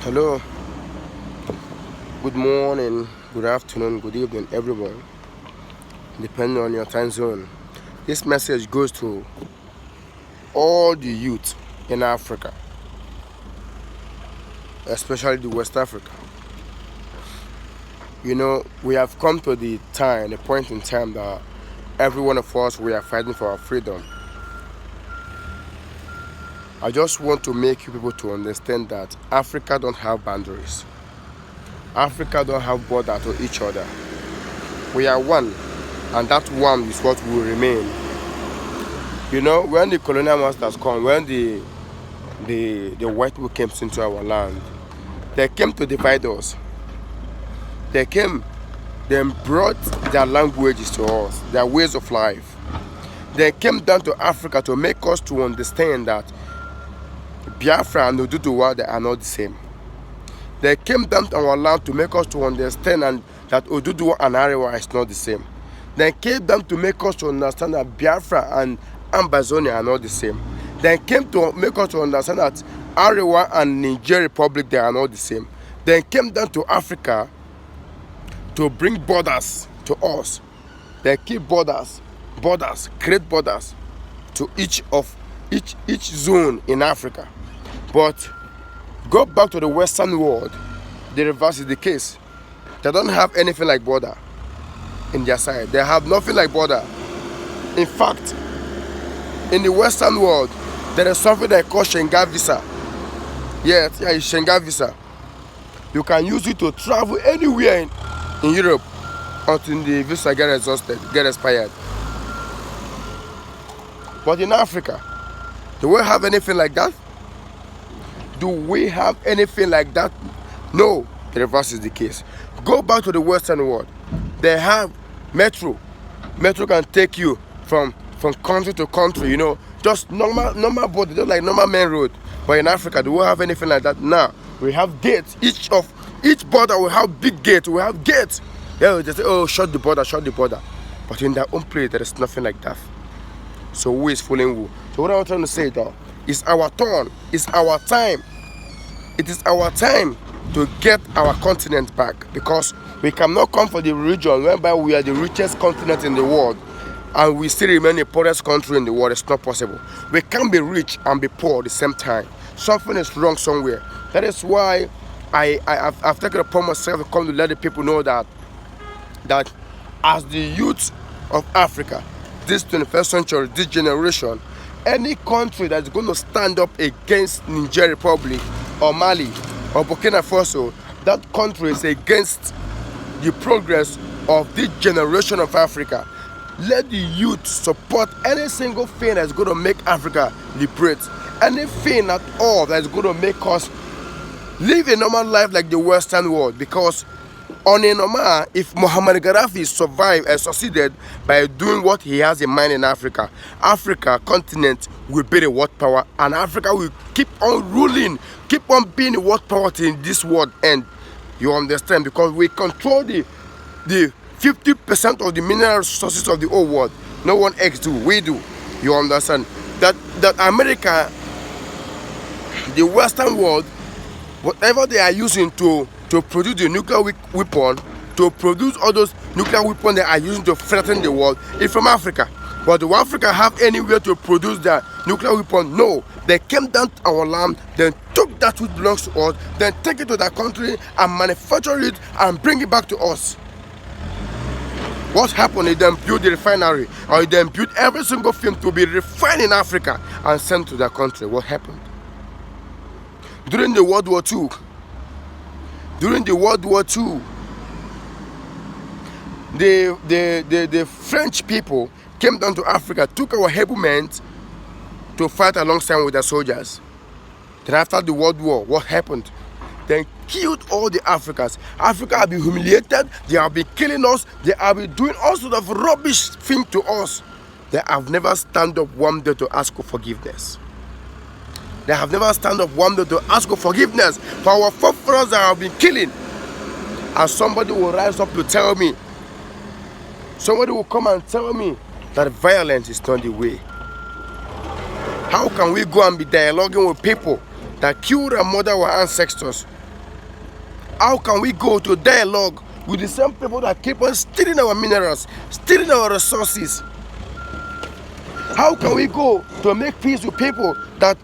Hello, good morning, good afternoon, good evening, everyone, depending on your time zone. This message goes to all the youth in Africa, especially the West Africa. We have come to the point in time that every one of us we are fighting for our freedom. I just want to make you people to understand that Africa don't have boundaries. Africa don't have border to each other. We are one, and that one is what will remain. When the colonial masters come, when the white people came into our land, they came to divide us. They came, they brought their languages to us, their ways of life. They came down to Africa to make us to understand that Biafra and Oduduwa, they are not the same. They came down to our land to make us to understand that Oduduwa and Arewa is not the same. They came down to make us to understand that Biafra and Ambazonia are not the same. They came to make us to understand that Arewa and Niger Republic, they are not the same. They came down to Africa to bring borders to us. They keep borders, create borders to each zone in Africa. But go back to the Western world, the reverse is the case. They don't have anything like border in their side. They have nothing like border. In fact, in the Western world, there is something they call Schengen visa. It's Schengen visa. You can use it to travel anywhere in Europe until the visa get expired. But in Africa, do we have anything like that? Do we have anything like that? No, the reverse is the case. Go back to the Western world. They have metro. Metro can take you from country to country, just normal border, just like normal main road. But in Africa, do we have anything like that? Now, we have gates. Each border will have big gates. We have gates. They say, oh, shut the border. But in their own place, there is nothing like that. So who is fooling who? So what I'm trying to say though, it's our turn. It's our time. It is our time to get our continent back, because we cannot come from the region whereby we are the richest continent in the world and we still remain the poorest country in the world. It's not possible. We can't be rich and be poor at the same time. Something is wrong somewhere. That is why I've taken it upon myself to come to let the people know that as the youth of Africa, this 21st century, this generation, any country that's going to stand up against Niger Republic or Mali or Burkina Faso, that country is against the progress of this generation of Africa. Let the youth support any single thing that's going to make Africa liberate. Anything at all that's going to make us live a normal life like the Western world. Because on a normal, if Muhammad Gaddafi survived and succeeded by doing what he has in mind in Africa, Africa continent will be the world power, and Africa will keep on ruling, keep on being the world power till this world end. You understand? Because we control the 50% of the mineral resources of the whole world. No one else do. We do. You understand? That America, the Western world, whatever they are using to produce the nuclear weapon, to produce all those nuclear weapons they are using to threaten the world, is from Africa. But do Africa have anywhere to produce their nuclear weapon? No. They came down to our land, then took that which belongs to us, then take it to their country and manufacture it and bring it back to us. What happened? They then built the refinery, or they then built every single thing to be refined in Africa and sent to their country. What happened? During the World War II, the French people came down to Africa, took our able men to fight alongside with their soldiers. Then after the World War, what happened? They killed all the Africans. Africa have been humiliated. They have been killing us. They have been doing all sorts of rubbish things to us. They have never stand up one day to ask for forgiveness. They have never stand up one day to ask for forgiveness for our forefathers that have been killing. And somebody will rise up to tell me, somebody will come and tell me that violence is not the way. How can we go and be dialoguing with people that killed and murdered our ancestors How can we go to dialogue with the same people that keep on stealing our minerals, stealing our resources? How can we go to make peace with people that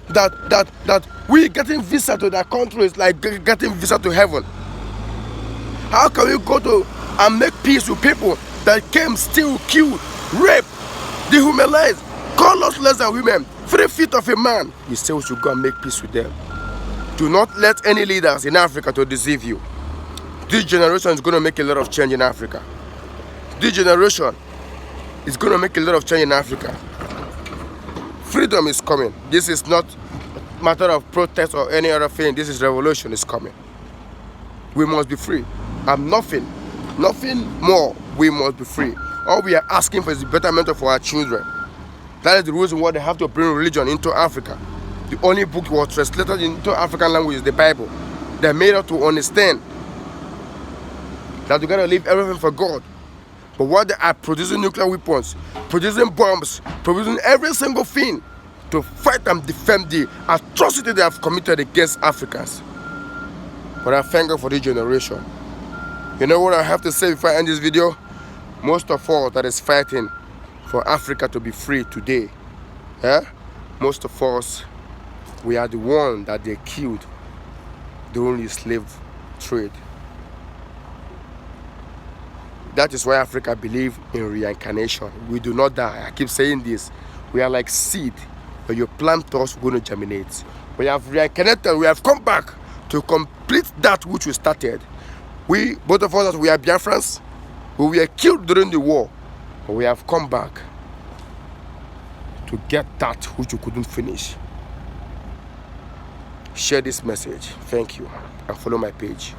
we getting visa to their countries like getting visa to heaven? How can we go to and make peace with people that came, steal, kill, rape, dehumanize, call us less than women, 3 feet of a man? You say we should go and make peace with them. Do not let any leaders in Africa to deceive you. This generation is going to make a lot of change in Africa. This generation is going to make a lot of change in Africa. Freedom is coming. This is not a matter of protest or any other thing. This is revolution is coming. We must be free. And nothing more. We must be free. All we are asking for is the betterment of our children. That is the reason why they have to bring religion into Africa. The only book that was translated into African language is the Bible. They made us to understand that we gotta leave everything for God. But while they are producing nuclear weapons, producing bombs, producing every single thing to fight and defend the atrocity they have committed against Africans. But I thank God for this generation. You know what I have to say before I end this video? Most of all that is fighting for Africa to be free today, most of us, we are the one that they killed during the slave trade. That is why Africa believes in reincarnation. We do not die. I keep saying this. We are like seed. When you plant us, we're going to germinate. We have reincarnated. We have come back to complete that which we started. We, both of us, we are Biafrans. We were killed during the war. But we have come back to get that which we couldn't finish. Share this message. Thank you. And follow my page.